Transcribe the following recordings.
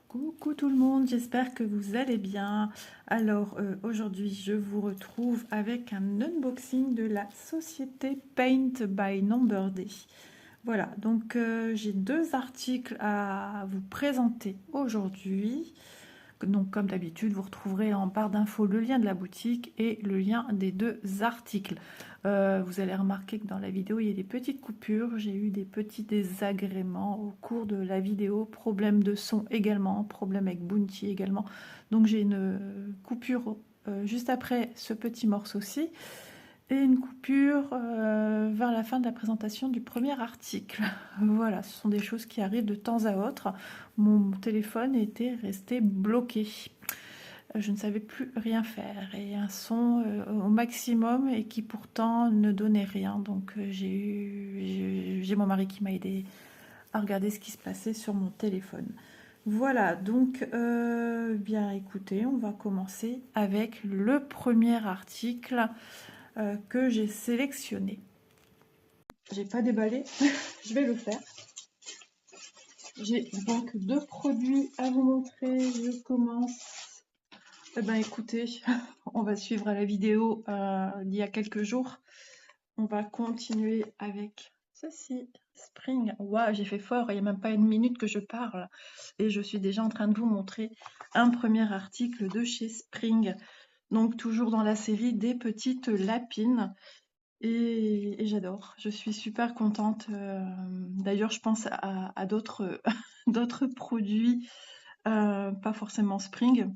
Coucou tout le monde, j'espère que vous allez bien. Alors aujourd'hui je vous retrouve avec un unboxing de la société Paint by Number Day. Voilà, donc j'ai deux articles à vous présenter aujourd'hui. Donc comme d'habitude, vous retrouverez en barre d'infos le lien de la boutique et le lien des deux articles. Vous allez remarquer que dans la vidéo, il y a des petites coupures. J'ai eu des petits désagréments au cours de la vidéo. Problème de son également, problème avec Bounty également. Donc j'ai une coupure juste après ce petit morceau-ci et une coupure vers la fin de la présentation du premier article. Voilà, ce sont des choses qui arrivent de temps à autre. Mon téléphone était resté bloqué. Je ne savais plus rien faire et un son au maximum et qui pourtant ne donnait rien. Donc j'ai mon mari qui m'a aidé à regarder ce qui se passait sur mon téléphone. Voilà, donc bien écoutez, on va commencer avec le premier article que j'ai sélectionné. J'ai pas déballé, je vais le faire. J'ai donc deux produits à vous montrer. Je commence. Eh ben écoutez, on va suivre la vidéo d'il y a quelques jours. On va continuer avec ceci. Spring. Waouh, j'ai fait fort, il n'y a même pas une minute que je parle. Et je suis déjà en train de vous montrer un premier article de chez Spring. Donc toujours dans la série des petites lapines. Et j'adore, je suis super contente. D'ailleurs, je pense à d'autres d'autres produits, pas forcément Spring,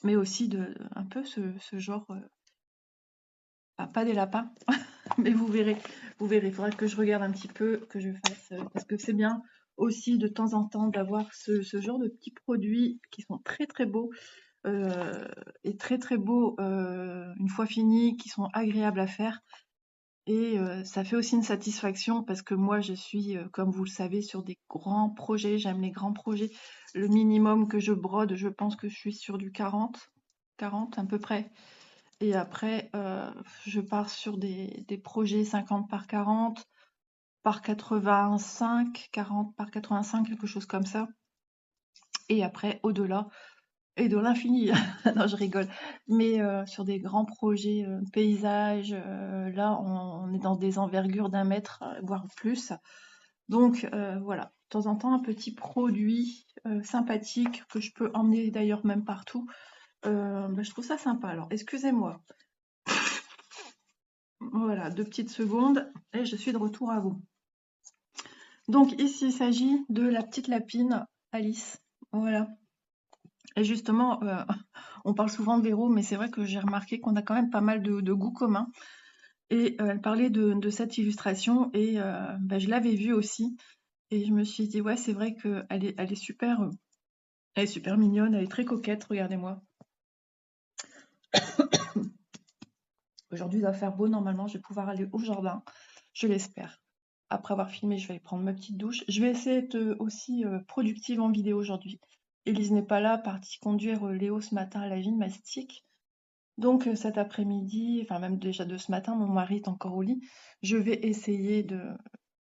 mais aussi un peu ce genre, pas des lapins, mais vous verrez, vous verrez. Il faudra que je regarde un petit peu, que je fasse, parce que c'est bien aussi de temps en temps d'avoir ce genre de petits produits qui sont très très beaux, et très très beaux une fois finis, qui sont agréables à faire. Et ça fait aussi une satisfaction parce que moi je suis, comme vous le savez, sur des grands projets, j'aime les grands projets. Le minimum que je brode, je pense que je suis sur du 40 à peu près. Et après, je pars sur des projets 50 par 40, par 85, 40 par 85, quelque chose comme ça. Et après, au-delà, et de l'infini. Non, je rigole. Mais sur des grands projets paysages, là, on est dans des envergures d'un mètre, voire plus. Donc voilà, de temps en temps, un petit produit sympathique que je peux emmener d'ailleurs même partout. Je trouve ça sympa. Alors, excusez-moi. Voilà, 2 petites secondes et je suis de retour à vous. Donc ici, il s'agit de la petite lapine Alice. Voilà. Et justement, on parle souvent de Véro, mais c'est vrai que j'ai remarqué qu'on a quand même pas mal de goûts communs. Et elle parlait de cette illustration et je l'avais vue aussi. Et je me suis dit, ouais, c'est vrai qu'elle est super, elle est super mignonne, elle est très coquette, regardez-moi. Aujourd'hui, il va faire beau, normalement, je vais pouvoir aller au jardin, je l'espère. Après avoir filmé, je vais aller prendre ma petite douche. Je vais essayer d'être aussi productive en vidéo aujourd'hui. Élise n'est pas là, partie conduire Léo ce matin à la gymnastique. Donc cet après-midi, enfin même déjà de ce matin, mon mari est encore au lit. Je vais essayer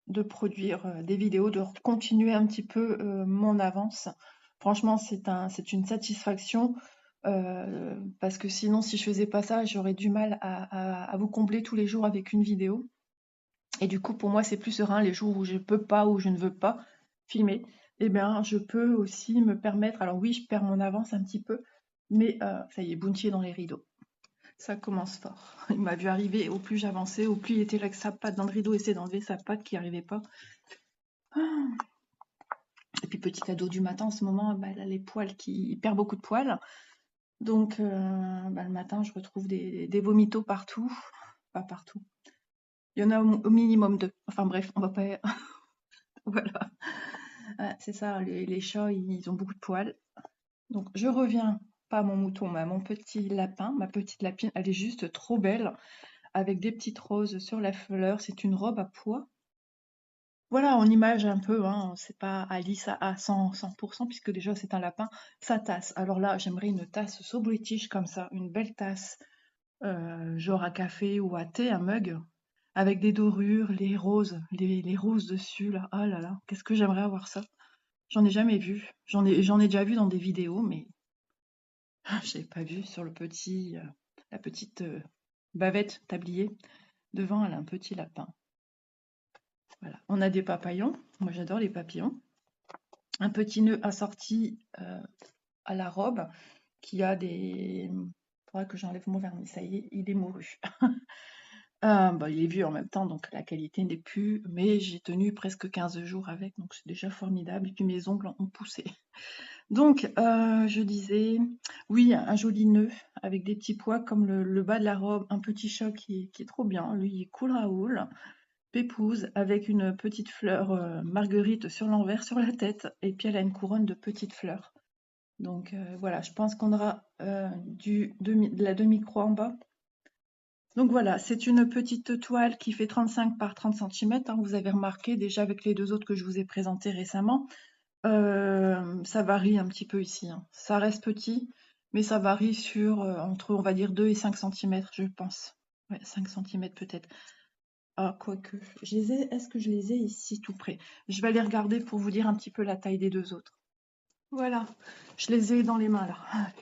de produire des vidéos, de continuer un petit peu mon avance. Franchement, c'est une satisfaction parce que sinon, si je faisais pas ça, j'aurais du mal à vous combler tous les jours avec une vidéo. Et du coup, pour moi, c'est plus serein les jours où je peux pas, où je ne veux pas filmer. Eh bien, je peux aussi me permettre. Alors oui, je perds mon avance un petit peu, mais ça y est, Bounty est dans les rideaux. Ça commence fort. Il m'a vu arriver, au plus j'avançais, au plus il était là avec sa patte dans le rideau, essayer d'enlever sa patte qui n'arrivait pas. Et puis petit ado du matin, en ce moment, elle a les poils il perd beaucoup de poils. Donc le matin, je retrouve des vomitos partout. Pas partout. Il y en a au minimum 2. Enfin bref, on va pas... Voilà. C'est ça, les chats, ils ont beaucoup de poils. Donc je reviens, pas à mon mouton, mais à mon petit lapin, ma petite lapine. Elle est juste trop belle, avec des petites roses sur la fleur. C'est une robe à pois. Voilà, en image un peu, hein, c'est pas Alice à 100%, puisque déjà c'est un lapin. Sa tasse. Alors là, j'aimerais une tasse so British comme ça, une belle tasse, genre à café ou à thé, un mug, avec des dorures, les roses, les roses dessus là. Oh là là, qu'est-ce que j'aimerais avoir ça. J'en ai jamais vu. J'en ai déjà vu dans des vidéos, mais je l'ai pas vu sur la petite bavette tablier. Devant, elle a un petit lapin. Voilà. On a des papillons. Moi, j'adore les papillons. Un petit nœud assorti à la robe qui a des... Il faudra que j'enlève mon vernis. Ça y est, il est mouru. Bah, il est vieux en même temps, donc la qualité n'est plus. Mais j'ai tenu presque 15 jours avec, donc c'est déjà formidable. Et puis mes ongles ont poussé. Donc, je disais, oui, un joli nœud avec des petits pois comme le bas de la robe, un petit chat qui est trop bien. Lui, il est cool Raoul. Pépouze avec une petite fleur marguerite sur l'envers, sur la tête, et puis elle a une couronne de petites fleurs. Donc voilà, je pense qu'on aura de la demi-croix en bas. Donc voilà, c'est une petite toile qui fait 35 par 30 cm. Vous avez remarqué déjà avec les deux autres que je vous ai présentés récemment. Ça varie un petit peu ici, hein. Ça reste petit, mais ça varie sur entre, on va dire, 2 et 5 cm, je pense. Ouais, 5 cm peut-être. Ah, quoique. Est-ce que je les ai ici tout près? Je vais aller regarder pour vous dire un petit peu la taille des deux autres. Voilà, je les ai dans les mains là.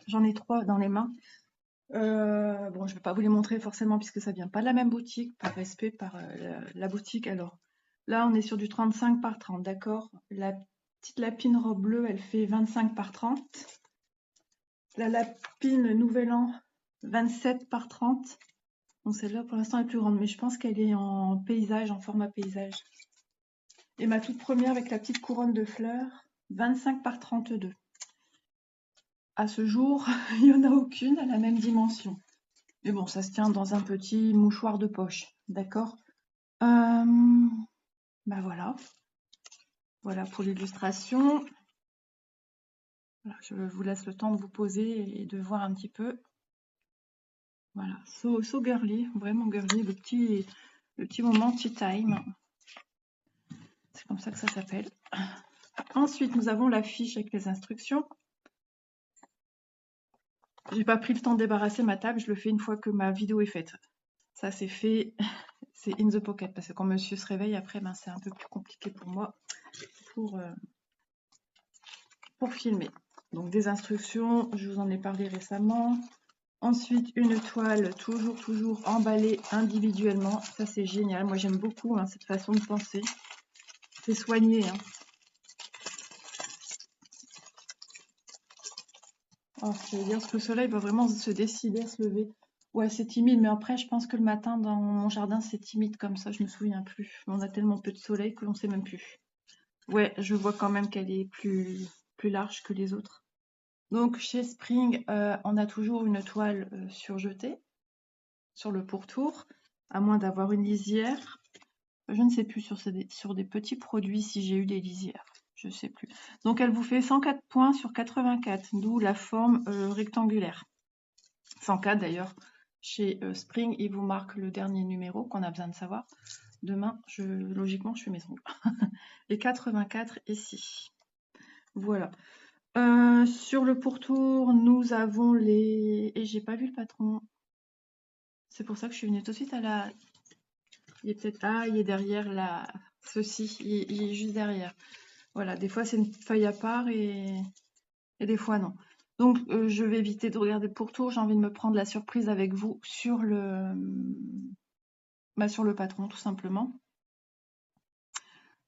J'en ai 3 dans les mains. Bon, je ne vais pas vous les montrer forcément puisque ça vient pas de la même boutique, par respect par la boutique. Alors, là, on est sur du 35 par 30, d'accord? La petite lapine robe bleue, elle fait 25 par 30. La lapine Nouvel An, 27 par 30. Donc celle-là, pour l'instant, est plus grande, mais je pense qu'elle est en paysage, en format paysage. Et ma toute première avec la petite couronne de fleurs, 25 par 32. À ce jour, il n'y en a aucune à la même dimension. Mais bon, ça se tient dans un petit mouchoir de poche, d'accord? Bah voilà. Voilà pour l'illustration. Voilà, je vous laisse le temps de vous poser et de voir un petit peu. Voilà, so girly, vraiment girly, le petit moment tea time. C'est comme ça que ça s'appelle. Ensuite, nous avons la fiche avec les instructions. J'ai pas pris le temps de débarrasser ma table, je le fais une fois que ma vidéo est faite. Ça c'est fait, c'est in the pocket, parce que quand monsieur se réveille après, ben, c'est un peu plus compliqué pour moi pour filmer. Donc des instructions, je vous en ai parlé récemment. Ensuite, une toile toujours emballée individuellement. Ça c'est génial, moi j'aime beaucoup cette façon de penser. C'est soigné. Oh, ça veut dire que le soleil va vraiment se décider à se lever. Ouais, c'est timide, mais après, je pense que le matin, dans mon jardin, c'est timide comme ça, je me souviens plus. On a tellement peu de soleil que l'on sait même plus. Ouais, je vois quand même qu'elle est plus large que les autres. Donc, chez Spring, on a toujours une toile surjetée sur le pourtour, à moins d'avoir une lisière. Je ne sais plus sur des petits produits si j'ai eu des lisières. Je sais plus. Donc, elle vous fait 104 points sur 84, d'où la forme rectangulaire. 104 d'ailleurs. Chez Spring, il vous marque le dernier numéro qu'on a besoin de savoir. Demain, logiquement, je fais mes ongles. Et 84 ici. Voilà. Sur le pourtour, nous avons les... Et j'ai pas vu le patron. C'est pour ça que je suis venue tout de suite à la... Il est peut-être... Ah, il est derrière la... Ceci, il est juste derrière. Voilà, des fois c'est une feuille à part et des fois non. Donc je vais éviter de regarder le pourtour, j'ai envie de me prendre la surprise avec vous sur sur le patron tout simplement.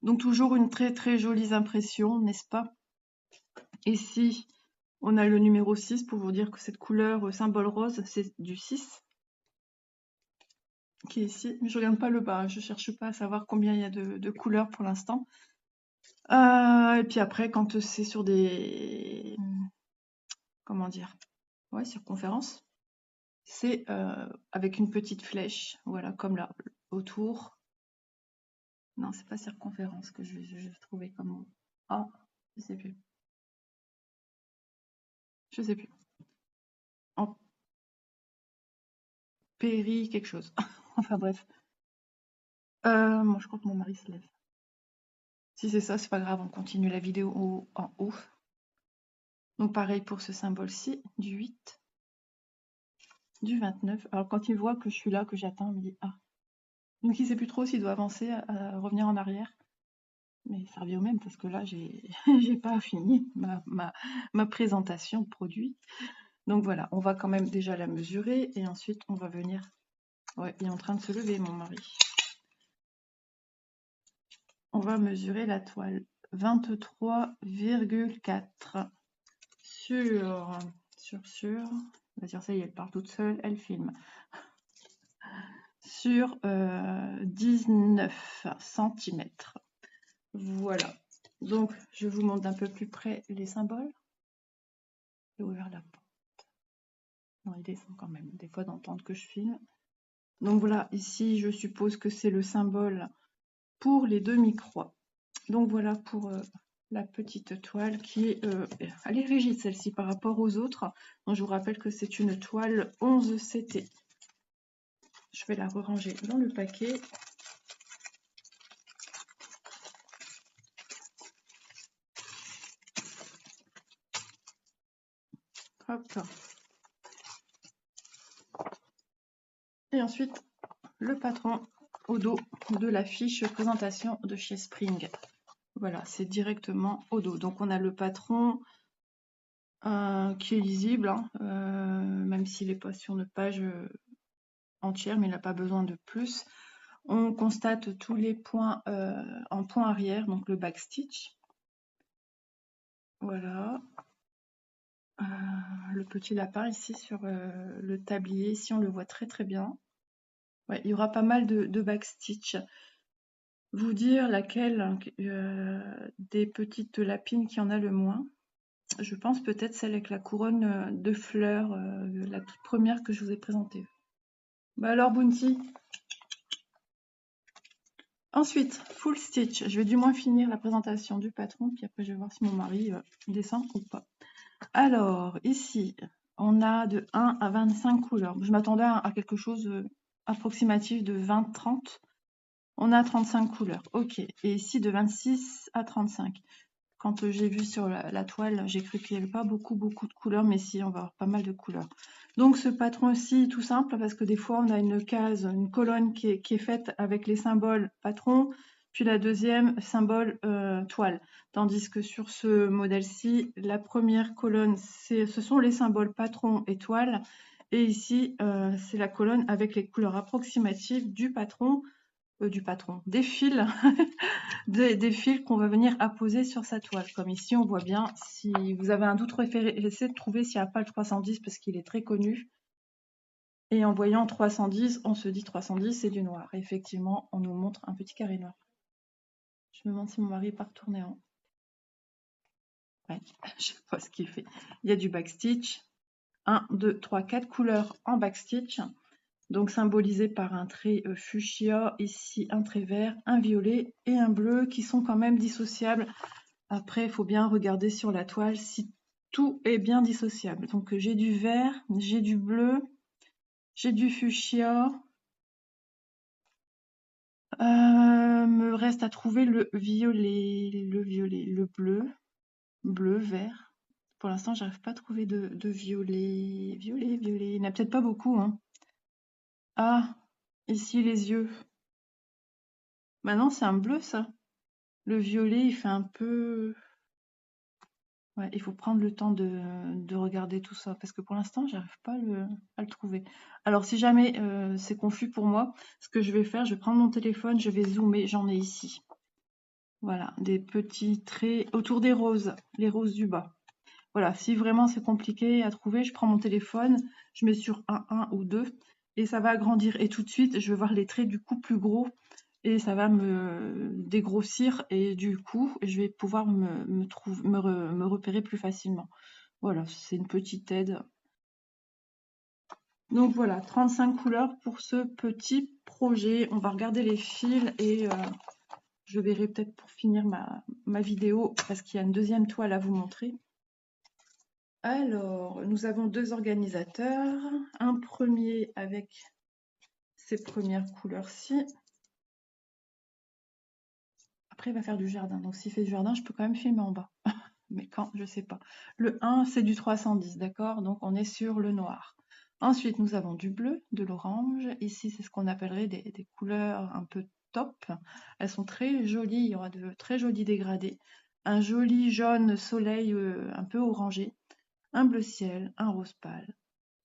Donc toujours une très jolie impression, n'est-ce pas? Ici, on a le numéro 6 pour vous dire que cette couleur symbole rose, c'est du 6 qui est ici. Mais je regarde pas le bas, je cherche pas à savoir combien il y a de couleurs pour l'instant. Et puis après, quand c'est sur des... Comment dire? Ouais, circonférence. C'est avec une petite flèche, voilà, comme là, autour. Non, c'est pas circonférence que je vais trouver comme mot. Ah, je sais plus. Je sais plus. En péri quelque chose. Enfin bref. Moi, je crois que mon mari se lève. Si c'est ça, c'est pas grave, on continue la vidéo en haut. Donc pareil pour ce symbole-ci, du 8, du 29. Alors quand il voit que je suis là, que j'attends, il me dit « Ah ». Donc il sait plus trop s'il doit avancer, revenir en arrière. mais ça revient au même parce que là, j'ai j'ai pas fini ma présentation de produit. Donc voilà, on va quand même déjà la mesurer et ensuite on va venir... Ouais, il est en train de se lever, mon mari. On va mesurer la toile. 23,4 sur... On va dire ça y est, elle part toute seule, elle filme. Sur 19 cm. Voilà. Donc, je vous montre d'un peu plus près les symboles. J'ai ouvert la porte. Non, il descend quand même. Des fois, d'entendre que je filme. Donc voilà, ici, je suppose que c'est le symbole pour les demi-croix. Donc voilà pour la petite toile qui est... elle est rigide, celle-ci, par rapport aux autres. Donc, je vous rappelle que c'est une toile 11 CT. Je vais la ranger dans le paquet. Hop. Et ensuite, le patron au dos de la fiche présentation de chez Spring. Voilà, c'est directement au dos. Donc on a le patron qui est lisible, hein, même s'il n'est pas sur une page entière, mais il n'a pas besoin de plus. On constate tous les points en point arrière, donc le backstitch. Voilà. Le petit lapin ici sur le tablier, ici on le voit très très bien. Ouais, il y aura pas mal de backstitch. Vous dire laquelle des petites lapines qui en a le moins. Je pense peut-être celle avec la couronne de fleurs, la toute première que je vous ai présentée. Bah alors Bounty. Ensuite, full stitch. Je vais du moins finir la présentation du patron, puis après je vais voir si mon mari descend ou pas. Alors, ici, on a de 1 à 25 couleurs. Je m'attendais à quelque chose approximatif de 20-30. On a 35 couleurs. Ok. Et ici, de 26 à 35. Quand j'ai vu sur la toile, j'ai cru qu'il n'y avait pas beaucoup de couleurs, mais si, on va avoir pas mal de couleurs. Donc ce patron aussi, tout simple, parce que des fois, on a une case, une colonne qui est faite avec les symboles patron, puis la deuxième, symbole toile. Tandis que sur ce modèle-ci, la première colonne, ce sont les symboles patron et toile. Et ici, c'est la colonne avec les couleurs approximatives du patron, des fils des fils qu'on va venir apposer sur sa toile. Comme ici, on voit bien, si vous avez un doute, essayez de trouver s'il n'y a pas le 310 parce qu'il est très connu. Et en voyant 310, on se dit 310, c'est du noir. Et effectivement, on nous montre un petit carré noir. Je me demande si mon mari n'est pas retourné en... Ouais, je sais pas ce qu'il fait. Il y a du backstitch. 1, 2, 3, 4 couleurs en backstitch. Donc symbolisé par un trait fuchsia, ici un trait vert, un violet et un bleu qui sont quand même dissociables. Après, il faut bien regarder sur la toile si tout est bien dissociable. Donc j'ai du vert, j'ai du bleu, j'ai du fuchsia. Me reste à trouver le violet, le bleu, vert. Pour l'instant, j'arrive pas à trouver de violet. Violet. Il n'y en a peut-être pas beaucoup, hein. Ah, ici les yeux. Maintenant, c'est un bleu, ça. Le violet, il fait un peu... Ouais, il faut prendre le temps de regarder tout ça, parce que pour l'instant, j'arrive pas à le trouver. Alors, si jamais c'est confus pour moi, ce que je vais faire, je vais prendre mon téléphone, je vais zoomer, j'en ai ici. Voilà, des petits traits autour des roses, les roses du bas. Voilà, si vraiment c'est compliqué à trouver, je prends mon téléphone, je mets sur 1 ou 2, et ça va agrandir. Et tout de suite, je vais voir les traits du coup plus gros, et ça va me dégrossir, et du coup, je vais pouvoir me repérer plus facilement. Voilà, c'est une petite aide. Donc voilà, 35 couleurs pour ce petit projet. On va regarder les fils et je verrai peut-être pour finir ma vidéo parce qu'il y a une deuxième toile à vous montrer. Alors, nous avons deux organisateurs. Un premier avec ces premières couleurs-ci. Après, il va faire du jardin. Donc, s'il fait du jardin, je peux quand même filmer en bas. Mais quand, je sais pas. Le 1, c'est du 310, d'accord? Donc, on est sur le noir. Ensuite, nous avons du bleu, de l'orange. Ici, c'est ce qu'on appellerait des couleurs un peu top. Elles sont très jolies, il y aura de très jolis dégradés. Un joli jaune soleil un peu orangé, un bleu ciel, un rose pâle,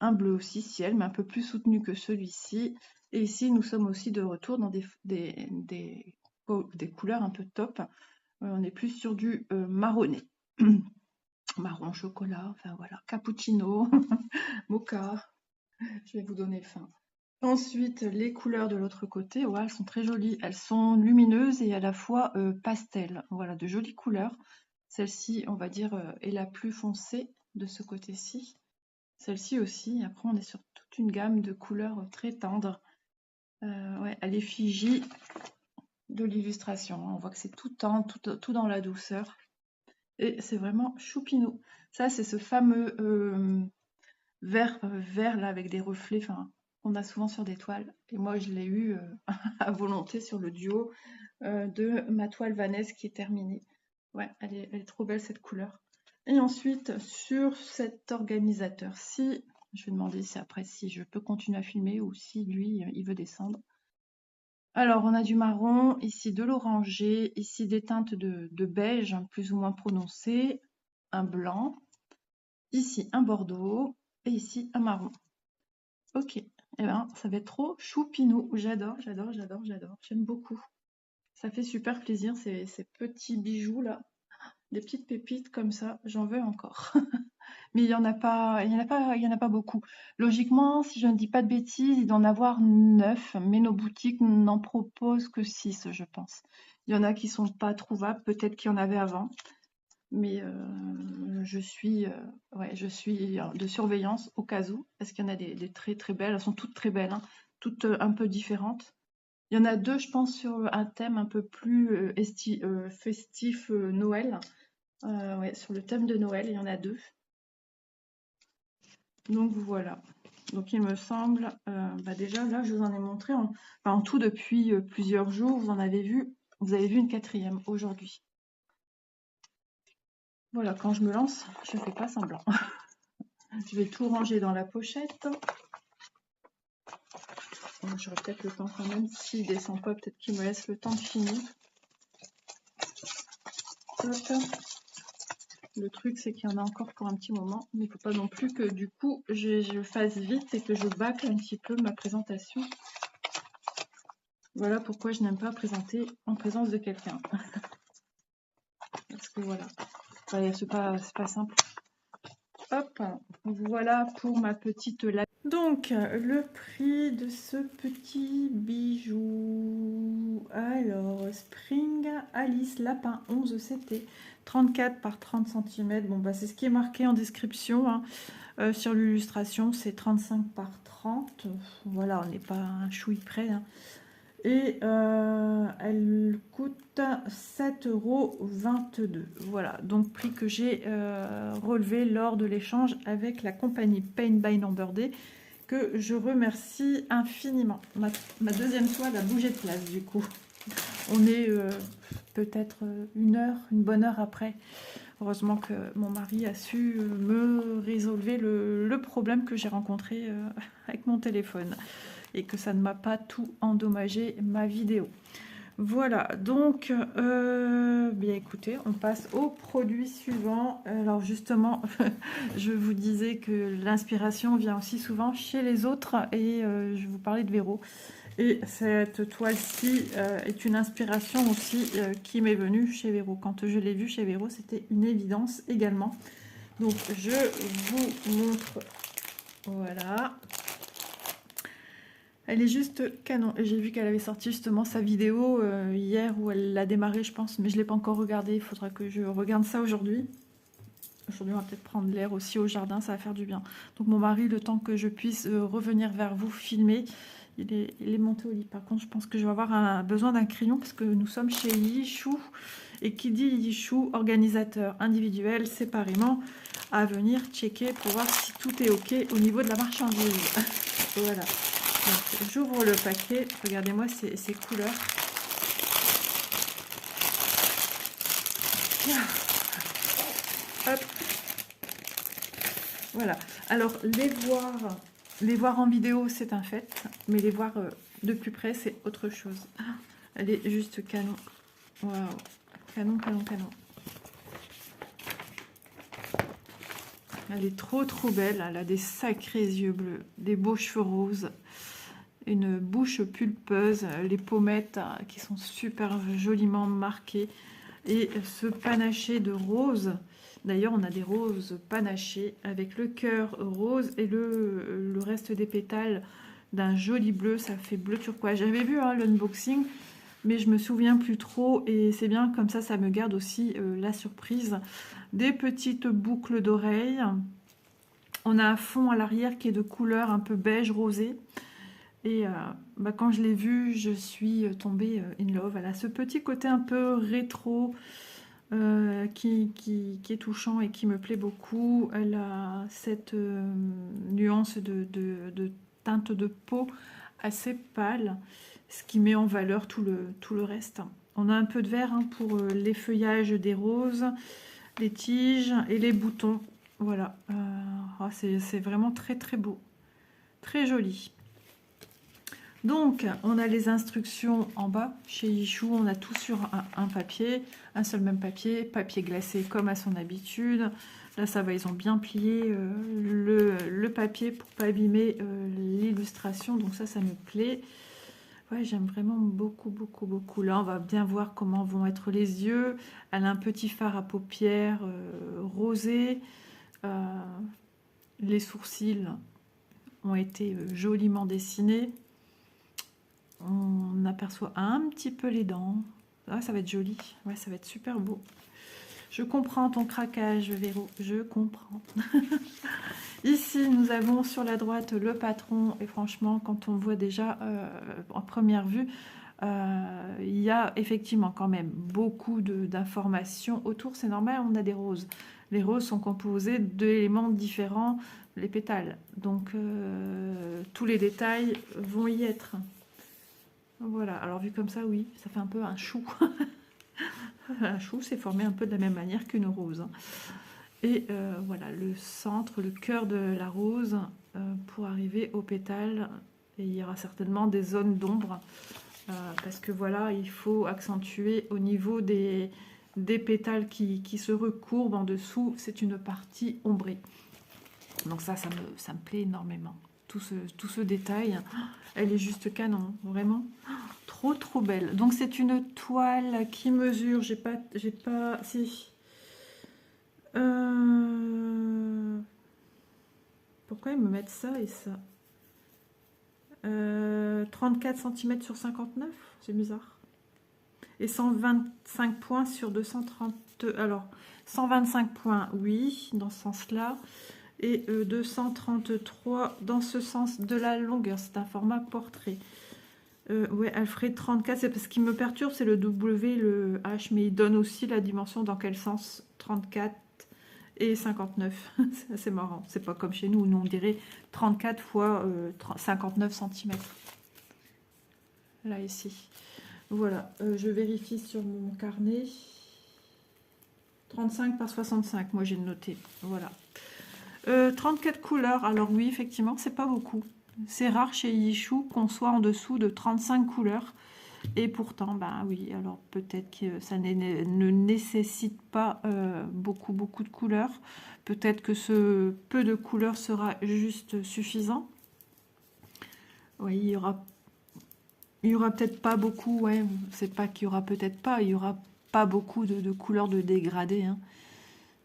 un bleu aussi ciel, mais un peu plus soutenu que celui-ci. Et ici, nous sommes aussi de retour dans des couleurs un peu top. On est plus sur du marronné. Marron chocolat, enfin voilà, cappuccino, mocha. Je vais vous donner faim. Ensuite, les couleurs de l'autre côté, ouais, elles sont très jolies. Elles sont lumineuses et à la fois pastel. Voilà, de jolies couleurs. Celle-ci, on va dire, est la plus foncée de ce côté-ci. Celle-ci aussi. Après, on est sur toute une gamme de couleurs très tendres. Ouais, à l'effigie de l'illustration. On voit que c'est tout tendre, tout dans la douceur. Et c'est vraiment choupinou. Ça, c'est ce fameux vert là avec des reflets, enfin, qu'on a souvent sur des toiles. Et moi, je l'ai eu à volonté sur le duo de ma toile Vanessa qui est terminée. Ouais, elle est trop belle cette couleur. Et ensuite, sur cet organisateur-ci, je vais demander si après si je peux continuer à filmer ou si lui, il veut descendre. Alors, on a du marron, ici de l'orangé, ici des teintes de beige plus ou moins prononcées, un blanc, ici un bordeaux et ici un marron. Ok, eh ben, ça va être trop choupinou. J'adore, j'adore, j'adore, j'adore. J'aime beaucoup. Ça fait super plaisir ces petits bijoux là, des petites pépites comme ça. J'en veux encore. Mais il y en a pas, il y en a pas, il y en a pas beaucoup. Logiquement, si je ne dis pas de bêtises, il doit en avoir 9, mais nos boutiques n'en proposent que 6, je pense. Il y en a qui sont pas trouvables, peut-être qu'il y en avait avant, mais je suis de surveillance au cas où, parce qu'il y en a des très très belles. Elles sont toutes très belles, hein, toutes un peu différentes. Il y en a 2, je pense, sur un thème un peu plus festif, Noël. Ouais, sur le thème de Noël, il y en a 2. Donc voilà. Donc il me semble, déjà là je vous en ai montré en tout depuis plusieurs jours, vous avez vu une 4e aujourd'hui. Voilà, quand je me lance, je ne fais pas semblant. Je vais tout ranger dans la pochette. J'aurai peut-être le temps quand même, s'il descend pas, peut-être qu'il me laisse le temps de finir. Hop. Le truc, c'est qu'il y en a encore pour un petit moment, mais il ne faut pas non plus que du coup je fasse vite et que je bâcle un petit peu ma présentation. Voilà pourquoi je n'aime pas présenter en présence de quelqu'un. Parce que voilà, c'est pas simple. Hop, voilà pour ma petite lapine. Donc, le prix de ce petit bijou. Alors, Spring Alice Lapin 11, c'était 34 par 30 cm. Bon, bah, c'est ce qui est marqué en description. Hein. Sur l'illustration, c'est 35 par 30. Voilà, on n'est pas un chouille près. Hein. Et elle coûte 7,22 €. Voilà, donc prix que j'ai relevé lors de l'échange avec la compagnie Paint by Number Day, que je remercie infiniment. Ma deuxième toile a bougé de place du coup. On est peut-être une bonne heure après. Heureusement que mon mari a su me résolver le problème que j'ai rencontré avec mon téléphone et que ça ne m'a pas tout endommagé ma vidéo. Voilà, donc, bien écoutez, on passe au produit suivant. Alors justement, je vous disais que l'inspiration vient aussi souvent chez les autres et je vous parlais de Véro. Et cette toile-ci est une inspiration aussi qui m'est venue chez Véro. Quand je l'ai vue chez Véro, c'était une évidence également. Donc je vous montre, voilà. Elle est juste canon. J'ai vu qu'elle avait sorti justement sa vidéo hier où elle l'a démarré, je pense, mais je ne l'ai pas encore regardé. Il faudra que je regarde ça aujourd'hui. Aujourd'hui, on va peut-être prendre l'air aussi au jardin, ça va faire du bien. Donc mon mari, le temps que je puisse revenir vers vous, filmer, il est monté au lit. Par contre, je pense que je vais avoir besoin d'un crayon parce que nous sommes chez Yichou. Et qui dit Yichou, organisateur individuel, séparément, à venir checker pour voir si tout est OK au niveau de la marchandise. Voilà. J'ouvre le paquet, regardez-moi ces couleurs. Hop. Voilà. Alors, les voir en vidéo, c'est un fait, mais les voir de plus près, c'est autre chose. Elle est juste canon. Waouh. Canon, canon, canon. Elle est trop belle. Elle a des sacrés yeux bleus, des beaux cheveux roses, une bouche pulpeuse, les pommettes qui sont super joliment marquées et ce panaché de rose. D'ailleurs, on a des roses panachées avec le cœur rose et le reste des pétales d'un joli bleu. Ça fait bleu turquoise. J'avais vu l'unboxing, mais je me souviens plus trop et c'est bien comme ça me garde aussi la surprise. Des petites boucles d'oreilles. On a un fond à l'arrière qui est de couleur un peu beige rosé et quand je l'ai vue, je suis tombée in love. Elle a ce petit côté un peu rétro qui est touchant et qui me plaît beaucoup. Elle a cette nuance de teinte de peau assez pâle, ce qui met en valeur tout le reste. On a un peu de vert pour les feuillages des roses, les tiges et les boutons. Voilà, c'est vraiment très beau, très joli. Donc, on a les instructions en bas. Chez Yichou, on a tout sur un papier, un seul même papier, papier glacé comme à son habitude. Là, ça va, ils ont bien plié le papier pour pas abîmer l'illustration. Donc ça me plaît. Ouais, j'aime vraiment beaucoup. Là, on va bien voir comment vont être les yeux. Elle a un petit fard à paupières rosé. Les sourcils ont été joliment dessinés. On aperçoit un petit peu les dents. Ah, ça va être joli. Ouais, ça va être super beau. Je comprends ton craquage, Véro. Je comprends. Ici, nous avons sur la droite le patron. Et franchement, quand on voit déjà en première vue, il y a effectivement quand même beaucoup d'informations autour. C'est normal, on a des roses. Les roses sont composées d'éléments différents, les pétales. Donc, tous les détails vont y être. Voilà, alors vu comme ça, oui, ça fait un peu un chou. Un chou, c'est formé un peu de la même manière qu'une rose. Et voilà, le centre, le cœur de la rose, pour arriver au pétale. Et il y aura certainement des zones d'ombre. Parce que voilà, il faut accentuer au niveau des pétales qui se recourbent en dessous. C'est une partie ombrée. Donc ça me plaît énormément. Tout ce détail, elle est juste canon, vraiment. Trop belle. Donc c'est une toile qui mesure, j'ai pas, si. Pourquoi ils me mettent ça et ça 34 cm sur 59, c'est bizarre. Et 125 points sur 230. Alors 125 points, oui, dans ce sens-là. Et 233 dans ce sens de la longueur. C'est un format portrait. Ouais, Alfred 34, c'est parce qu'il me perturbe, c'est le W, le H, mais il donne aussi la dimension dans quel sens 34 et 59. C'est assez marrant. C'est pas comme chez nous, on dirait 34 fois 59 cm. Là, ici. Voilà, je vérifie sur mon carnet. 35 par 65, moi j'ai noté. Voilà. 34 couleurs, alors oui, effectivement, c'est pas beaucoup. C'est rare chez Yichou qu'on soit en dessous de 35 couleurs. Et pourtant, ben oui, alors peut-être que ça ne nécessite pas beaucoup de couleurs. Peut-être que ce peu de couleurs sera juste suffisant. Oui, il y aura peut-être pas beaucoup, ouais, c'est pas qu'il y aura peut-être pas, il y aura pas beaucoup de couleurs de dégradé, hein.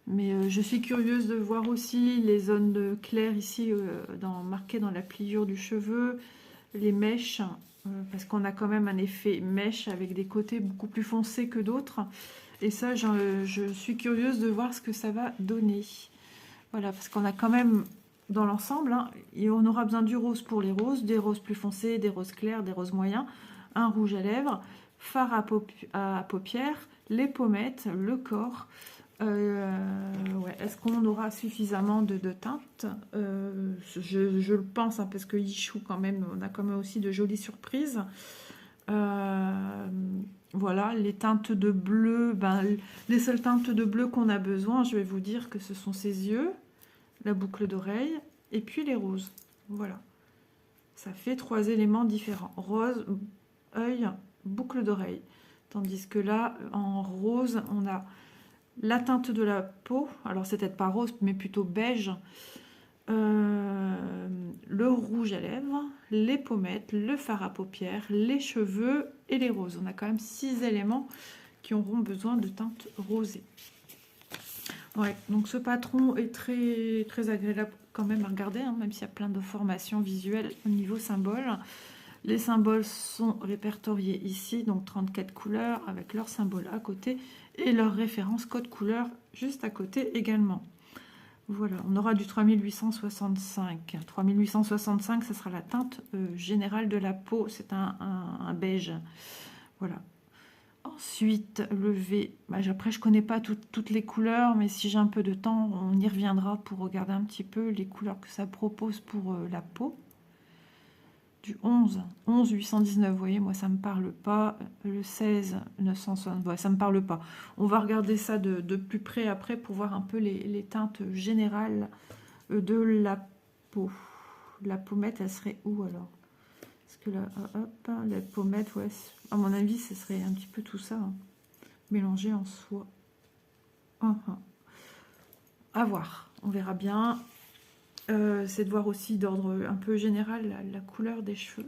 Mais je suis curieuse de voir aussi les zones de clair ici, marquées dans la pliure du cheveu, les mèches, parce qu'on a quand même un effet mèche avec des côtés beaucoup plus foncés que d'autres. Et ça, je suis curieuse de voir ce que ça va donner. Voilà, parce qu'on a quand même, dans l'ensemble, hein, et on aura besoin du rose pour les roses, des roses plus foncées, des roses clairs, des roses moyens, un rouge à lèvres, fard à paupières, les pommettes, le corps. Ouais. Est-ce qu'on aura suffisamment de teintes je le pense, hein, parce que Yichou, quand même, on a quand même aussi de jolies surprises. Voilà, les teintes de bleu, les seules teintes de bleu qu'on a besoin, je vais vous dire que ce sont ses yeux, la boucle d'oreille et puis les roses. Voilà, ça fait 3 éléments différents: rose, œil, boucle d'oreille. Tandis que là, en rose, on a la teinte de la peau. Alors, c'est peut-être pas rose, mais plutôt beige. Le rouge à lèvres, les pommettes, le fard à paupières, les cheveux et les roses. On a quand même 6 éléments qui auront besoin de teinte rosée. Ouais, donc ce patron est très, très agréable quand même à regarder, hein, même s'il y a plein de formations visuelles au niveau symboles. Les symboles sont répertoriés ici, donc 34 couleurs avec leurs symboles à côté et leur référence code couleur juste à côté également. Voilà, on aura du 3865. 3865, ce sera la teinte générale de la peau, c'est un beige. Voilà. Ensuite, le V. Après, je ne connais pas toutes les couleurs, mais si j'ai un peu de temps, on y reviendra pour regarder un petit peu les couleurs que ça propose pour la peau. Du 11 819, vous voyez, moi ça me parle pas. Le 16 960, ouais, ça me parle pas. On va regarder ça de plus près après pour voir un peu les teintes générales de la peau. La pommette, elle serait où alors? Parce que là, hop, la pommette, ouais, à mon avis, ce serait un petit peu tout ça, hein, mélangé en soi. À voir, on verra bien. C'est de voir aussi d'ordre un peu général la couleur des cheveux.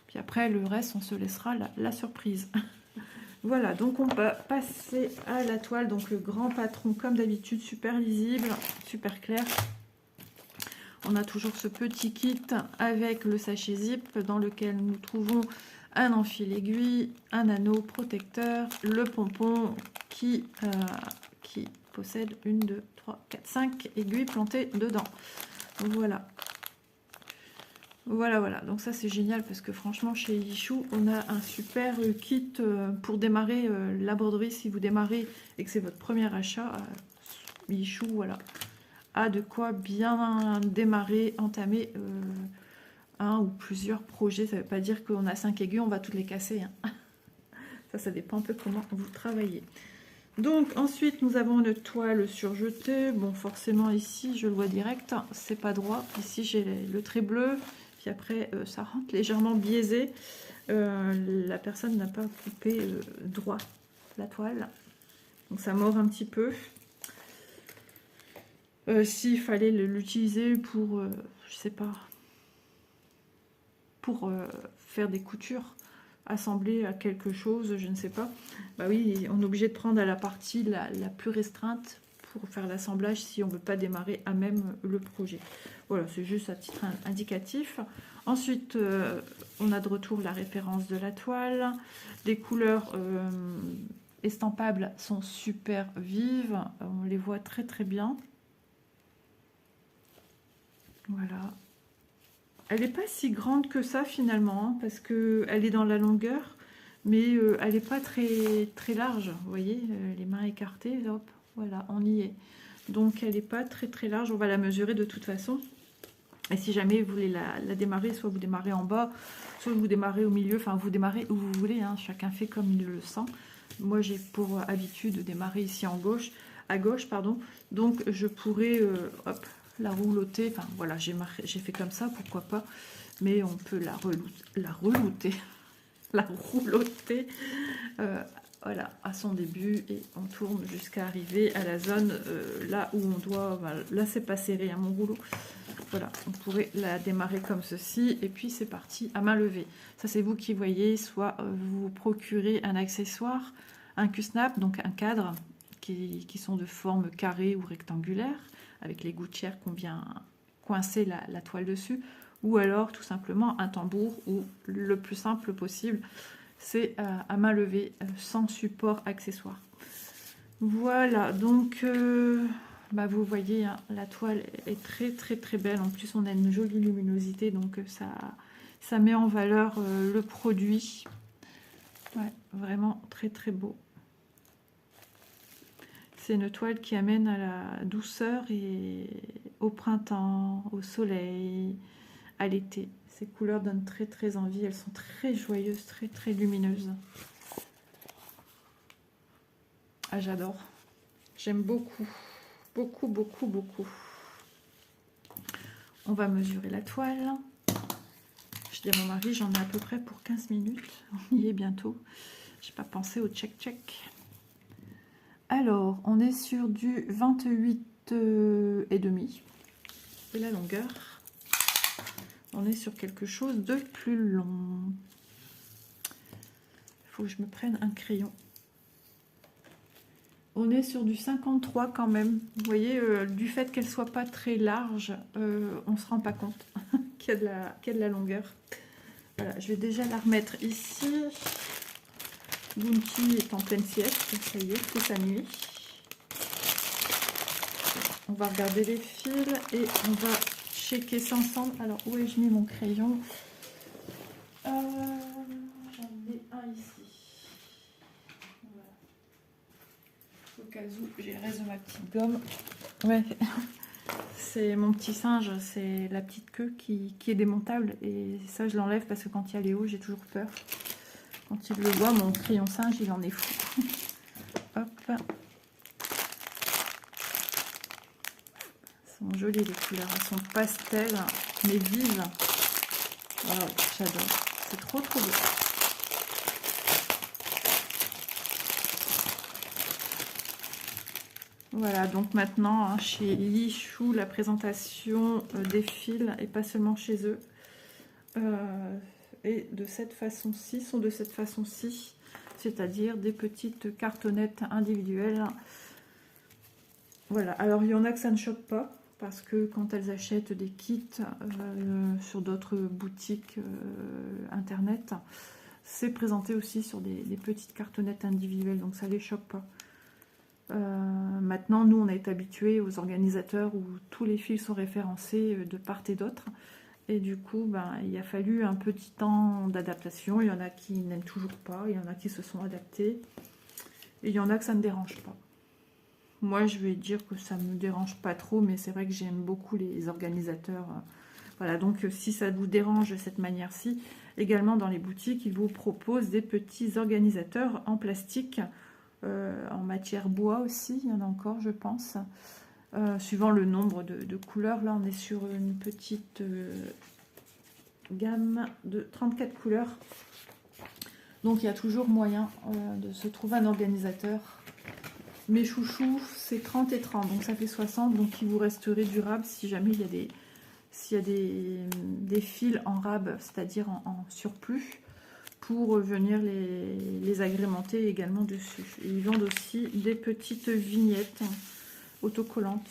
Puis après, le reste, on se laissera la surprise. Voilà, donc on va passer à la toile. Donc le grand patron, comme d'habitude, super lisible, super clair. On a toujours ce petit kit avec le sachet zip dans lequel nous trouvons un enfil aiguille, un anneau protecteur, le pompon qui possède 1, 2, 3, 4, 5 aiguilles plantées dedans. Voilà. Voilà. Donc ça, c'est génial parce que franchement, chez Yichou, on a un super kit pour démarrer la broderie. Si vous démarrez et que c'est votre premier achat, Yichou, voilà, a de quoi bien démarrer, entamer un ou plusieurs projets. Ça ne veut pas dire qu'on a 5 aiguilles, on va toutes les casser, hein. Ça dépend un peu comment vous travaillez. Donc ensuite nous avons une toile surjetée. Bon, forcément ici je le vois direct, c'est pas droit. Ici j'ai le trait bleu, puis après ça rentre légèrement biaisé. La personne n'a pas coupé droit la toile, donc ça mord un petit peu. S'il fallait l'utiliser pour je sais pas, pour faire des coutures, assembler à quelque chose, je ne sais pas, bah oui, on est obligé de prendre à la partie la plus restreinte pour faire l'assemblage si on ne veut pas démarrer à même le projet. Voilà, c'est juste à titre indicatif. Ensuite, on a de retour la référence de la toile. Les couleurs estampables sont super vives, on les voit très très bien. Voilà. Elle n'est pas si grande que ça finalement, hein, parce qu'elle est dans la longueur, mais elle n'est pas très, très large. Vous voyez, les mains écartées, hop, voilà, on y est. Donc elle n'est pas très très large, on va la mesurer de toute façon. Et si jamais vous voulez la démarrer, soit vous démarrez en bas, soit vous démarrez au milieu, enfin vous démarrez où vous voulez, hein, chacun fait comme il le sent. Moi j'ai pour habitude de démarrer ici à gauche, pardon, donc je pourrais, hop, la rouloter, enfin voilà, j'ai fait comme ça, pourquoi pas, mais on peut la relouter, la rouloter, voilà, à son début, et on tourne jusqu'à arriver à la zone là où on doit, voilà, là c'est pas serré à mon rouleau, voilà, on pourrait la démarrer comme ceci, et puis c'est parti à main levée. Ça c'est vous qui voyez, soit vous procurez un accessoire, un Q-snap, donc un cadre, qui sont de forme carrée ou rectangulaire, avec les gouttières qu'on vient coincer la toile dessus, ou alors tout simplement un tambour, ou le plus simple possible, c'est à main levée, sans support accessoire. Voilà, donc bah vous voyez, hein, la toile est très très très belle. En plus on a une jolie luminosité, donc ça met en valeur le produit. Ouais, vraiment très très beau. C'est une toile qui amène à la douceur et au printemps, au soleil, à l'été. Ces couleurs donnent très très envie, elles sont très joyeuses, très très lumineuses. Ah, j'adore, j'aime beaucoup, beaucoup, beaucoup, beaucoup. On va mesurer la toile. Je dis à mon mari, j'en ai à peu près pour 15 minutes. On y est bientôt. J'ai pas pensé au check. Alors, on est sur du 28 et demi. Et la longueur, on est sur quelque chose de plus long. Il faut que je me prenne un crayon. On est sur du 53 quand même. Vous voyez, du fait qu'elle soit pas très large, on ne se rend pas compte qu'il y a de la longueur. Voilà, je vais déjà la remettre ici. Bounty est en pleine sieste, ça y est, c'est sa nuit. On va regarder les fils et on va checker ça ensemble. Alors, où ai-je mis mon crayon? J'en ai un ici. Voilà. Au cas où j'ai le reste de ma petite gomme. Ouais, c'est mon petit singe, c'est la petite queue qui est démontable. Et ça, je l'enlève parce que quand il y a Léo, j'ai toujours peur. Quand il le voit, mon crayon singe, il en est fou. Hop. Elles sont jolies les couleurs, elles sont pastel, mais vives. Wow, j'adore. C'est trop beau. Voilà, donc maintenant, hein, chez Lichou, la présentation des fils, et pas seulement chez eux, et de cette façon-ci, sont de cette façon-ci, c'est-à-dire des petites cartonnettes individuelles. Voilà, alors il y en a que ça ne choque pas, parce que quand elles achètent des kits sur d'autres boutiques internet, c'est présenté aussi sur des petites cartonnettes individuelles, donc ça ne les choque pas. Maintenant, nous, on est habitués aux organisateurs où tous les fils sont référencés de part et d'autre. Et du coup, il a fallu un petit temps d'adaptation. Il y en a qui n'aiment toujours pas, il y en a qui se sont adaptés. Et il y en a que ça ne dérange pas. Moi, je vais dire que ça ne me dérange pas trop, mais c'est vrai que j'aime beaucoup les organisateurs. Voilà, donc si ça vous dérange de cette manière-ci, également dans les boutiques, ils vous proposent des petits organisateurs en plastique, en matière bois aussi, il y en a encore, je pense. Suivant le nombre de couleurs, là, on est sur une petite gamme de 34 couleurs. Donc, il y a toujours moyen de se trouver un organisateur. Mes chouchous, c'est 30 et 30, donc ça fait 60. Donc, il vous resterait durable si jamais il y a s'il y a des fils en rab, c'est-à-dire en surplus, pour venir les agrémenter également dessus. Et ils vendent aussi des petites vignettes autocollantes.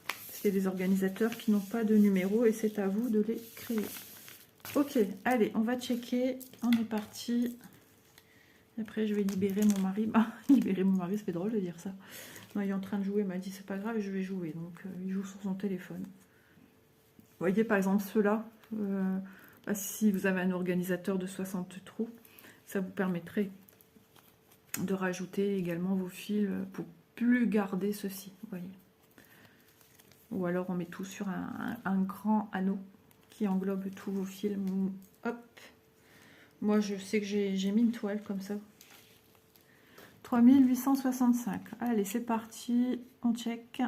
Parce qu'il y a des organisateurs qui n'ont pas de numéro et c'est à vous de les créer. Ok, allez, on va checker. On est parti. Après, je vais libérer mon mari. Libérer mon mari, ça fait drôle de dire ça. Non, il est en train de jouer, il m'a dit c'est pas grave, je vais jouer. Donc, il joue sur son téléphone. Vous voyez, par exemple, ceux-là. Si vous avez un organisateur de 60 trous, ça vous permettrait de rajouter également vos fils pour plus garder ceci, vous voyez. Ou alors on met tout sur un grand anneau qui englobe tous vos fils. Hop. Moi je sais que j'ai mis une toile comme ça. 3865. Allez, c'est parti, on check.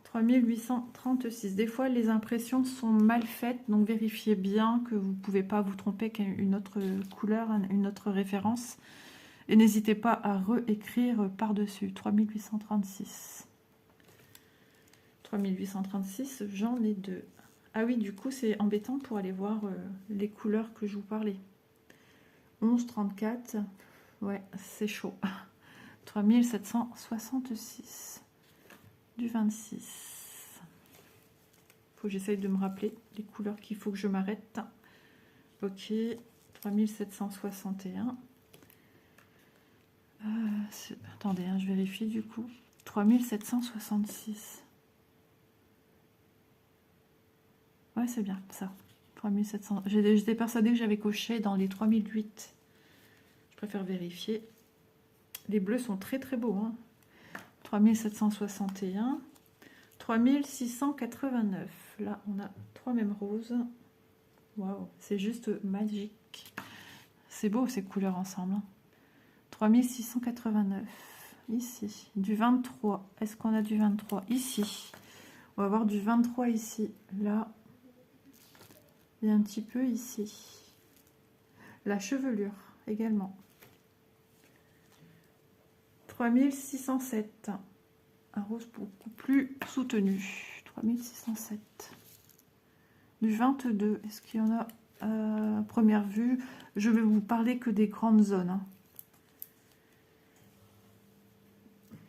3836. Des fois, les impressions sont mal faites, donc vérifiez bien que vous ne pouvez pas vous tromper qu'une autre couleur, une autre référence. Et n'hésitez pas à réécrire par-dessus. 3836. 3836, j'en ai deux. Ah oui, du coup, c'est embêtant pour aller voir les couleurs que je vous parlais. 1134, ouais, c'est chaud. 3766. Du 26. Faut que j'essaye de me rappeler les couleurs qu'il faut que je m'arrête. Ok, 3761. Attendez, je vérifie du coup. 3766. Ouais, c'est bien ça. 3700. J'étais persuadée que j'avais coché dans les 3008. Je préfère vérifier. Les bleus sont très très beaux. 3761. 3689. Là, on a trois mêmes roses. Waouh, c'est juste magique. C'est beau ces couleurs ensemble. 3689. Ici. Du 23. Est-ce qu'on a du 23? Ici. On va avoir du 23 ici. Là. et un petit peu ici. La chevelure également. 3607. Un rose beaucoup plus soutenu. 3607. Du 22. Est-ce qu'il y en a à première vue? Je vais vous parler que des grandes zones. Hein.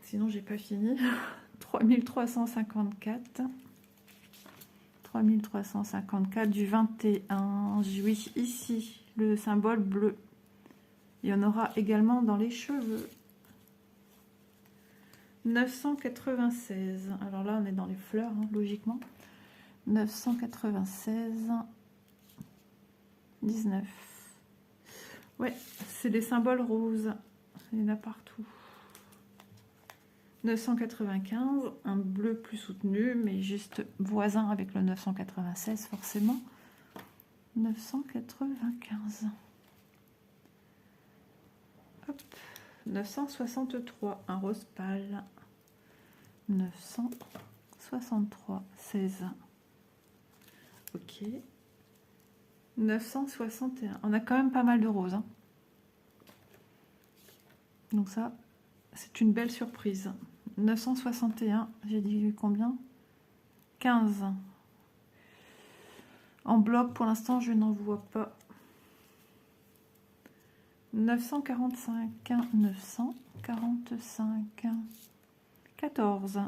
Sinon, j'ai pas fini. 3354. 3354 du 21. Oui, ici, le symbole bleu. Il y en aura également dans les cheveux. 996. Alors là, on est dans les fleurs, hein, logiquement. 996. 19. Ouais, c'est des symboles roses. Il y en a partout. 995, un bleu plus soutenu, mais juste voisin avec le 996 forcément. 995. Hop. 963, un rose pâle. 963, 16. Ok. 961. On a quand même pas mal de roses. Hein. Donc ça, c'est une belle surprise. 961, j'ai dit combien? 15. En bloc, pour l'instant, je n'en vois pas. 945, 945, 14.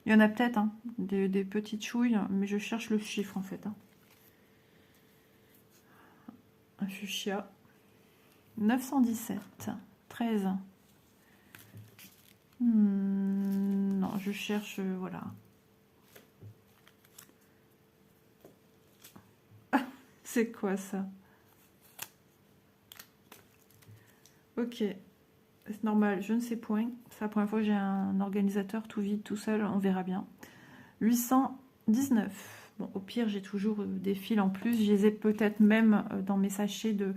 Il y en a peut-être hein, des petites chouilles, mais je cherche le chiffre en fait. Hein. Un fuchsia. 917, 13. Non, je cherche, voilà. Ah, c'est quoi ça? Ok, c'est normal, je ne sais point. C'est la première fois que j'ai un organisateur tout vide, tout seul, on verra bien. 819. Bon, au pire, j'ai toujours des fils en plus. Je les ai peut-être même dans mes sachets de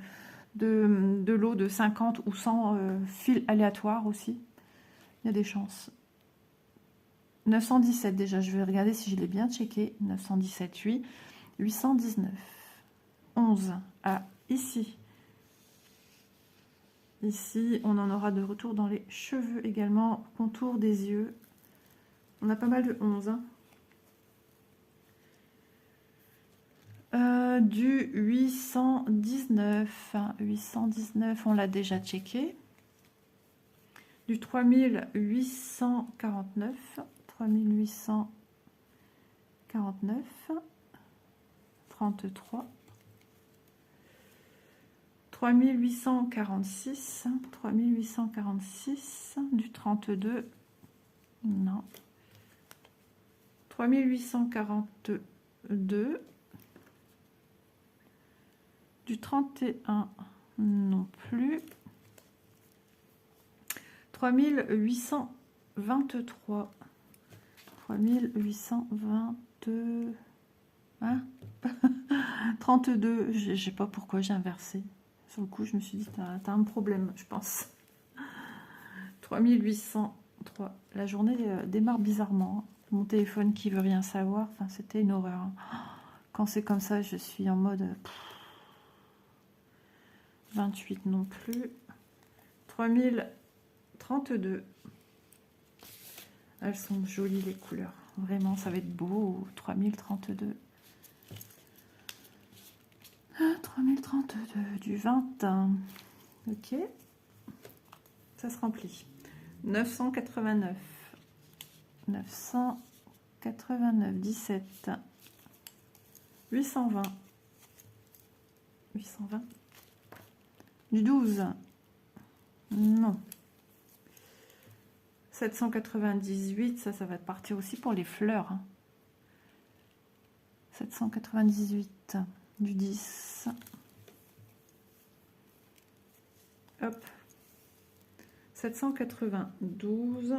l'eau de 50 ou 100 fils aléatoires aussi. Il y a des chances. 917 déjà, je vais regarder si je l'ai bien checké. 917, oui. 819. 11. Ah, ici. Ici, on en aura de retour dans les cheveux également. Contour des yeux. On a pas mal de 11. Hein. Du 819. 819, on l'a déjà checké. Du 3849. 3849. 33. 3846. 3846. Du 32. Non. 3842. Du 31 non plus. 3823. 3822. Hein 32. Je sais pas pourquoi j'ai inversé. Sur le coup, je me suis dit, t'as un problème, je pense. 3803. La journée démarre bizarrement. Mon téléphone qui veut rien savoir. Enfin, c'était une horreur. Quand c'est comme ça, je suis en mode... 28 non plus. 3032. Elles sont jolies les couleurs. Vraiment, ça va être beau. 3032. 3032 du 20. Ok. Ça se remplit. 989. 989. 17. 820. 820. Du 12. Non. 798, ça va partir aussi pour les fleurs. 798, du 10. Hop. 792.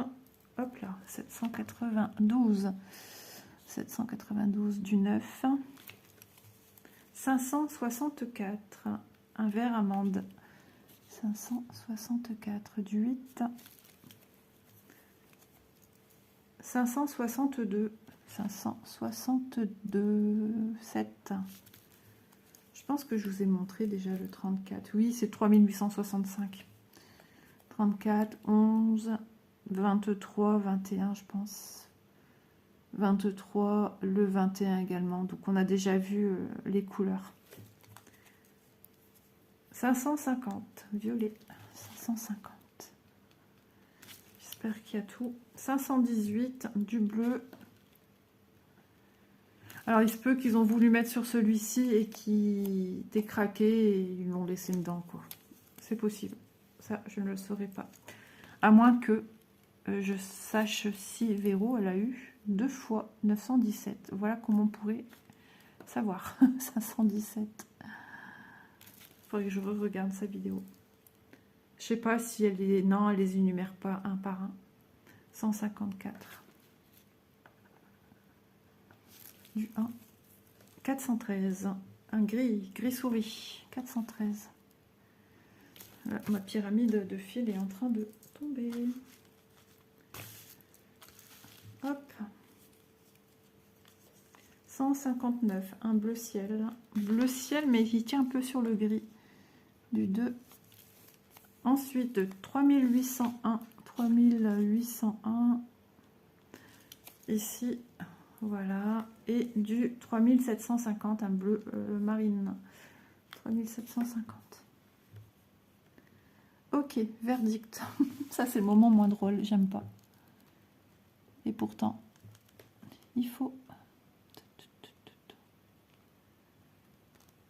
Hop là, 792. 792 du 9. 564, un vert amande. 564 du 8. 562, 562, 7. Je pense que je vous ai montré déjà le 34. Oui, c'est 3865. 34, 11, 23, 21, je pense. 23, le 21 également. Donc, on a déjà vu les couleurs. 550, violet. 550. J'espère qu'il y a tout. 518, du bleu. Alors, il se peut qu'ils ont voulu mettre sur celui-ci et qui décraqué et ils l'ont laissé dedans, quoi. C'est possible. Ça, je ne le saurais pas. À moins que je sache si Véro, elle a eu 2 fois 917. Voilà comment on pourrait savoir. 517. Il faudrait que je regarde sa vidéo. Je sais pas si elle est... Non, elle les énumère pas un par un. 154. Du 1. 413. Un gris souris. 413. Voilà, ma pyramide de fil est en train de tomber. Hop. 159. Un bleu ciel. Bleu ciel, mais il tient un peu sur le gris. Du 2. Ensuite, 3801. 3801. Ici. Voilà, et du 3750, un bleu marine. 3750. Ok, verdict. Ça, c'est le moment moins drôle, j'aime pas. Et pourtant, il faut...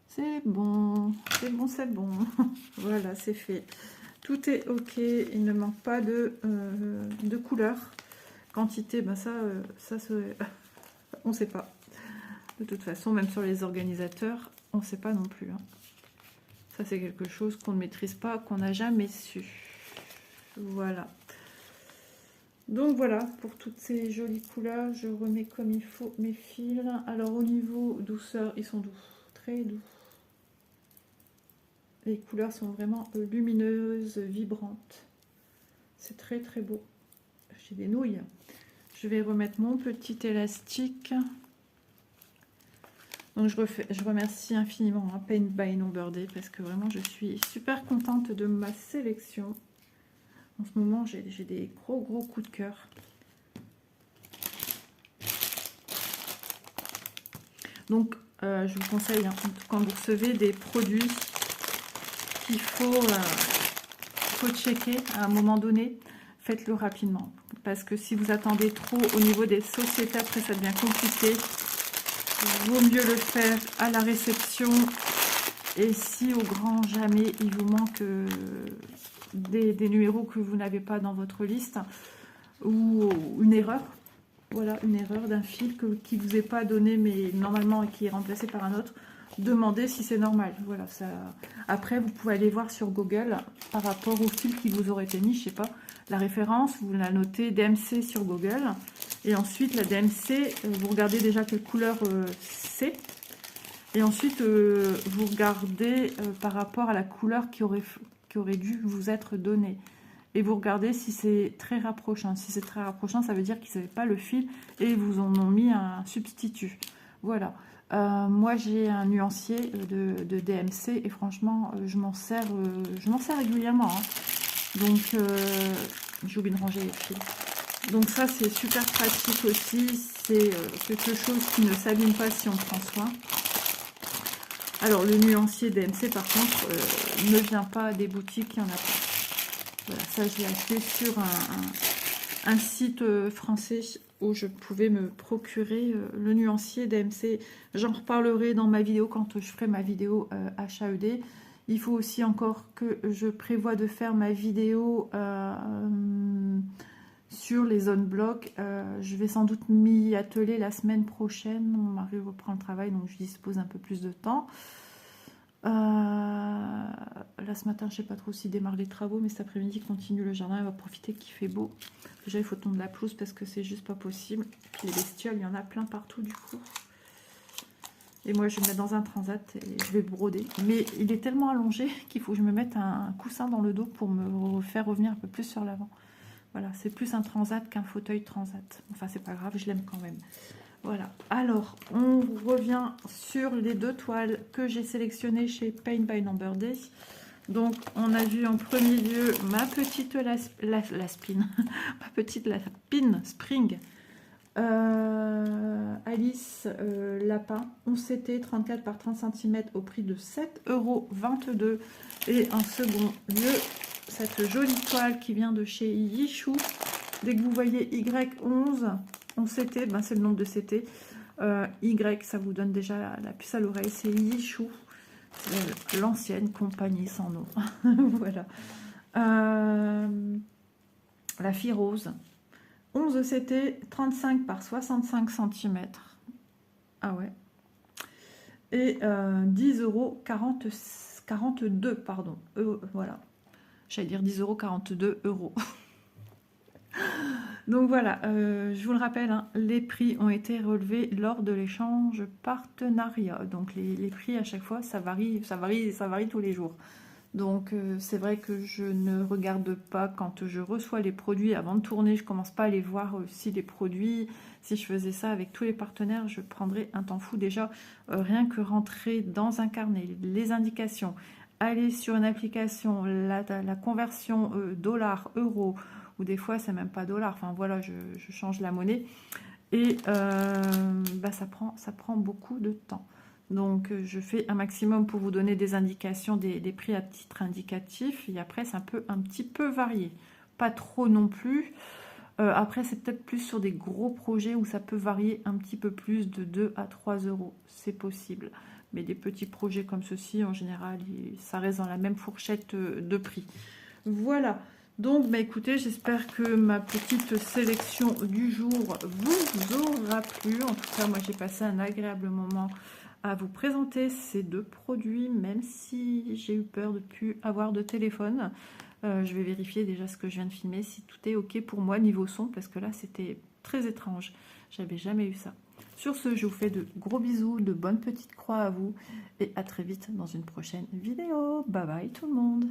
C'est bon, c'est bon, c'est bon. Voilà, c'est fait. Tout est ok, il ne manque pas de couleur. Quantité, ben ça on ne sait pas. De toute façon, même sur les organisateurs, on ne sait pas non plus. Hein. Ça, c'est quelque chose qu'on ne maîtrise pas, qu'on n'a jamais su. Voilà. Donc voilà, pour toutes ces jolies couleurs, je remets comme il faut mes fils. Alors au niveau douceur, ils sont doux, très doux. Les couleurs sont vraiment lumineuses, vibrantes. C'est très très beau. J'ai des nouilles. Je vais remettre mon petit élastique. Donc je remercie infiniment Paint by Number Day parce que vraiment je suis super contente de ma sélection. En ce moment j'ai des gros coups de cœur. Donc je vous conseille, hein, quand vous recevez des produits qu'il faut checker à un moment donné, faites-le rapidement. Parce que si vous attendez trop au niveau des sociétés, après ça devient compliqué. Il vaut mieux le faire à la réception. Et si au grand jamais il vous manque des numéros que vous n'avez pas dans votre liste, ou une erreur, voilà, une erreur d'un fil qui ne vous est pas donné mais normalement et qui est remplacé par un autre, demandez si c'est normal. Voilà, ça. Après vous pouvez aller voir sur Google par rapport au fil qui vous aurait été mis, je sais pas, la référence, vous la notez DMC sur Google, et ensuite la DMC, vous regardez déjà quelle couleur c'est, et ensuite vous regardez par rapport à la couleur qui aurait dû vous être donnée, et vous regardez si c'est très rapprochant. Si c'est très rapprochant, ça veut dire qu'ils n'avaient pas le fil et ils vous en ont mis un substitut. Voilà. Moi j'ai un nuancier de DMC et franchement je m'en sers régulièrement, hein. Donc j'ai oublié de ranger les fils. Donc ça c'est super pratique aussi, c'est quelque chose qui ne s'abîme pas si on prend soin. Alors le nuancier DMC par contre ne vient pas des boutiques, il n'y en a pas. Voilà, ça je l'ai acheté sur un site français où je pouvais me procurer le nuancier DMC. J'en reparlerai dans ma vidéo quand je ferai ma vidéo HAED. Il faut aussi encore que je prévois de faire ma vidéo sur les zones blocs. Je vais sans doute m'y atteler la semaine prochaine. Mon mari reprend le travail, donc je dispose un peu plus de temps. Là ce matin je sais pas trop s'il démarre les travaux, mais cet après-midi il continue le jardin, il va profiter qu'il fait beau. Déjà il faut tondre la pelouse parce que c'est juste pas possible. Puis les bestioles, il y en a plein partout du coup. Et moi je vais me mettre dans un transat et je vais broder. Mais il est tellement allongé qu'il faut que je me mette un coussin dans le dos pour me faire revenir un peu plus sur l'avant. Voilà, c'est plus un transat qu'un fauteuil transat. Enfin c'est pas grave, je l'aime quand même. Voilà, alors on revient sur les 2 toiles que j'ai sélectionnées chez Paint by Number Day. Donc on a vu en premier lieu ma petite la spin, ma petite la pin spring Alice Lapin 11 CT 34 par 30 cm au prix de 7,22 €. Et en second lieu, cette jolie toile qui vient de chez Yishu. Dès que vous voyez Y11, 11 CT, ben c'est le nombre de CT. Y, ça vous donne déjà la puce à l'oreille, c'est Yishu, l'ancienne compagnie sans nom. Voilà. La fille rose. 11 CT, 35 par 65 cm. Ah ouais. Et 10,42 €, pardon. Voilà. J'allais dire 10,42 €. Donc voilà, je vous le rappelle, hein, les prix ont été relevés lors de l'échange partenariat. Donc les prix à chaque fois, ça varie tous les jours. Donc c'est vrai que je ne regarde pas quand je reçois les produits avant de tourner, je commence pas à aller voir si les produits, si je faisais ça avec tous les partenaires, je prendrais un temps fou déjà, rien que rentrer dans un carnet, les indications, aller sur une application, la conversion dollar, euro, ou des fois c'est même pas dollar, enfin voilà, je change la monnaie, et bah, ça prend beaucoup de temps. Donc je fais un maximum pour vous donner des indications, des prix à titre indicatif, et après c'est un petit peu varié, pas trop non plus. Après c'est peut-être plus sur des gros projets où ça peut varier un petit peu plus de 2 à 3 €, c'est possible. Mais des petits projets comme ceci, en général, ça reste dans la même fourchette de prix. Voilà. Donc, bah, écoutez, j'espère que ma petite sélection du jour vous aura plu. En tout cas, moi, j'ai passé un agréable moment à vous présenter ces 2 produits, même si j'ai eu peur de ne plus avoir de téléphone. Je vais vérifier déjà ce que je viens de filmer, si tout est OK pour moi niveau son, parce que là, c'était très étrange. J'avais jamais eu ça. Sur ce, je vous fais de gros bisous, de bonnes petites croix à vous, et à très vite dans une prochaine vidéo. Bye bye tout le monde!